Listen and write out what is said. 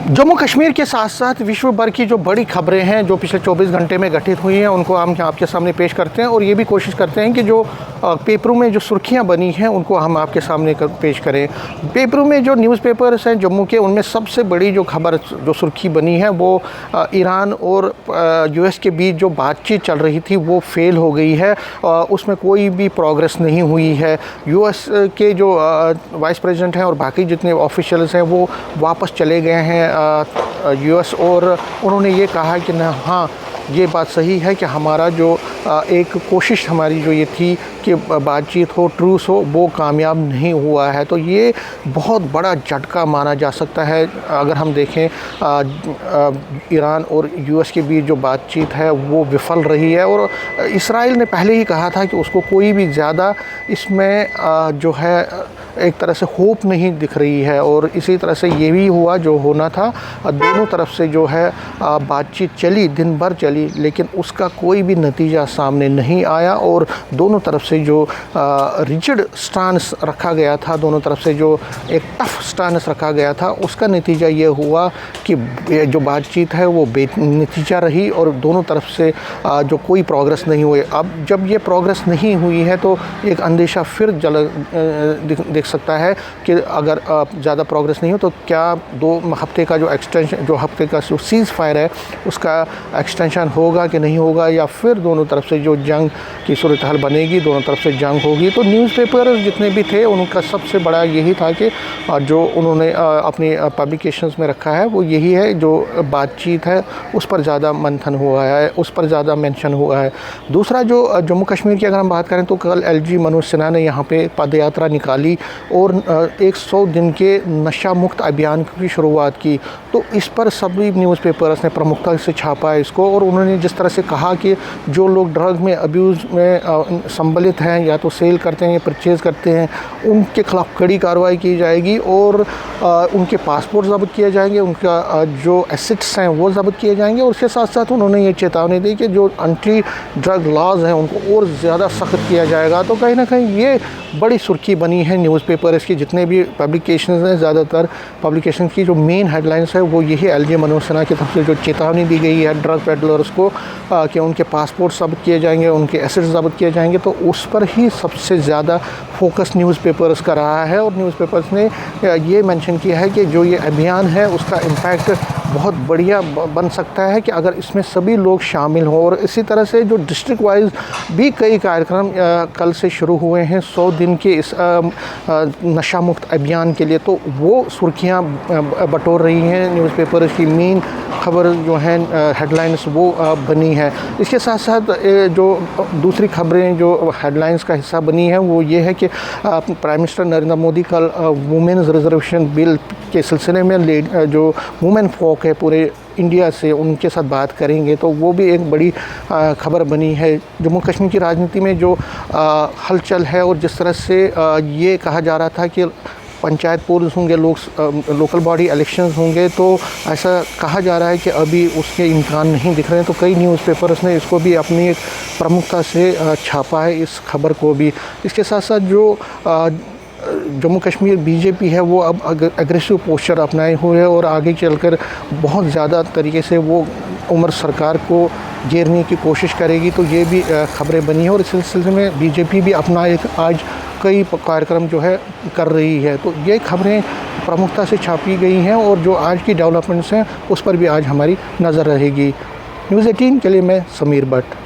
जम्मू कश्मीर के साथ साथ विश्व भर की जो बड़ी खबरें हैं जो पिछले 24 घंटे में घटित हुई हैं उनको हम आपके सामने पेश करते हैं और ये भी कोशिश करते हैं कि जो पेपरों में जो सुर्खियां बनी हैं उनको हम आपके सामने पेश करें। पेपरों में जो न्यूज़पेपर्स हैं जम्मू के, उनमें सबसे बड़ी जो खबर जो सुर्खी बनी है वो ईरान और यूएस के बीच जो बातचीत चल रही थी वो फेल हो गई है। उसमें कोई भी प्रोग्रेस नहीं हुई है। यूएस के जो वाइस प्रेसिडेंट हैं और बाकी जितने ऑफिशियल्स हैं वो वापस चले गए हैं यूएस, और उन्होंने ये कहा कि ना, हाँ, ये बात सही है कि हमारा जो एक कोशिश हमारी जो ये थी कि बातचीत हो, ट्रूस हो, वो कामयाब नहीं हुआ है। तो ये बहुत बड़ा झटका माना जा सकता है अगर हम देखें ईरान और यूएस के बीच जो बातचीत है वो विफल रही है। और इसराइल ने पहले ही कहा था कि उसको कोई भी ज़्यादा इसमें जो है एक तरह से होप नहीं दिख रही है, और इसी तरह से ये भी हुआ जो होना था। दोनों तरफ से जो है बातचीत चली, दिन भर चली, लेकिन उसका कोई भी नतीजा सामने नहीं आया। और दोनों तरफ से जो रिजिड स्टांस रखा गया था, दोनों तरफ से जो एक टफ स्टांस रखा गया था, उसका नतीजा ये हुआ कि जो बातचीत है वो बेनतीजा रही और दोनों तरफ से जो कोई प्रोग्रेस नहीं हुई। अब जब ये प्रोग्रेस नहीं हुई है तो एक अंदेशा फिर दिख सकता है कि अगर ज़्यादा प्रोग्रेस नहीं हो तो क्या 2 हफ्ते का जो एक्सटेंशन, जो हफ्ते का जो सीज़ फायर है उसका एक्सटेंशन होगा कि नहीं होगा, या फिर दोनों तरफ से जो जंग की सूरत हाल बनेगी, दोनों तरफ से जंग होगी। तो न्यूज़पेपर जितने भी थे उनका सबसे बड़ा यही था कि जो उन्होंने अपनी पब्लिकेशंस में रखा है वो यही है, जो बातचीत है उस पर ज़्यादा मंथन हुआ है, उस पर ज़्यादा मेंशन हुआ है। दूसरा जो जम्मू कश्मीर की अगर हम बात करें तो कल एलजी मनोज सिन्हा ने यहाँ पे पदयात्रा निकाली और 100 दिन के नशा मुक्त अभियान की शुरुआत की। तो इस पर सभी न्यूज़पेपर्स ने प्रमुखता से छापा है इसको, और उन्होंने जिस तरह से कहा कि जो लोग ड्रग में अब्यूज़ में सम्मिलित हैं, या तो सेल करते हैं या परचेज़ करते हैं, उनके खिलाफ कड़ी कार्रवाई की जाएगी और उनके पासपोर्ट ज़ब्त किए जाएंगे, उनका जो एसेट्स हैं वो ज़ब्त किए जाएंगे। और उसके साथ साथ उन्होंने ये चेतावनी दी कि जो एंटी ड्रग लॉज हैं उनको और ज़्यादा सख्त किया जाएगा। तो कहीं ना कहीं ये बड़ी सुर्खी बनी है न्यूज़पेपर्स की। जितने भी पब्लिकेशंस हैं, ज़्यादातर पब्लिकेशन की जो मेन हेडलाइंस है वो यही एलजी मनोज सिन्हा की तरफ से जो चेतावनी दी गई है ड्रग पेडलर्स को कि उनके पासपोर्ट ज़ब्त किए जाएंगे, उनके एसेट्स ज़ब्त किए जाएंगे, तो उस पर ही सबसे ज़्यादा फोकस न्यूज़पेपर्स का रहा है। और न्यूज़पेपर्स ने ये मेंशन किया है कि जो ये अभियान है उसका इम्पैक्ट बहुत बढ़िया बन सकता है कि अगर इसमें सभी लोग शामिल हों। और इसी तरह से जो डिस्ट्रिक्ट वाइज भी कई कार्यक्रम कल से शुरू हुए हैं 100 दिन के इस नशा मुक्त अभियान के लिए, तो वो सुर्खियां बटोर रही हैं न्यूज़पेपर्स की। मेन खबर जो है हेडलाइंस वो बनी है। इसके साथ साथ जो दूसरी खबरें जो हेडलाइंस का हिस्सा बनी है वो ये है कि प्राइम मिनिस्टर नरेंद्र मोदी कल वुमेन्स रिजर्वेशन बिल के सिलसिले में जो वुमेन फोक है पूरे इंडिया से, उनके साथ बात करेंगे। तो वो भी एक बड़ी खबर बनी है। जम्मू कश्मीर की राजनीति में जो हलचल है और जिस तरह से ये कहा जा रहा था कि पंचायत पोल्स होंगे, लोकल बॉडी इलेक्शंस होंगे, तो ऐसा कहा जा रहा है कि अभी उसके इम्कान नहीं दिख रहे हैं। तो कई न्यूज़पेपर्स ने इसको भी अपनी एक प्रमुखता से छापा है, इस खबर को भी। इसके साथ साथ जो जम्मू कश्मीर बीजेपी है वो अब एग्रेसिव पोस्चर अपनाए हुए है और आगे चलकर बहुत ज़्यादा तरीके से वो उमर सरकार को घेरने की कोशिश करेगी। तो ये भी खबरें बनी है और इस सिलसिले में बीजेपी भी अपना एक आज कई कार्यक्रम जो है कर रही है। तो ये खबरें प्रमुखता से छापी गई हैं और जो आज की डेवलपमेंट्स हैं उस पर भी आज हमारी नज़र रहेगी। न्यूज़ 18 के लिए मैं समीर भट्ट।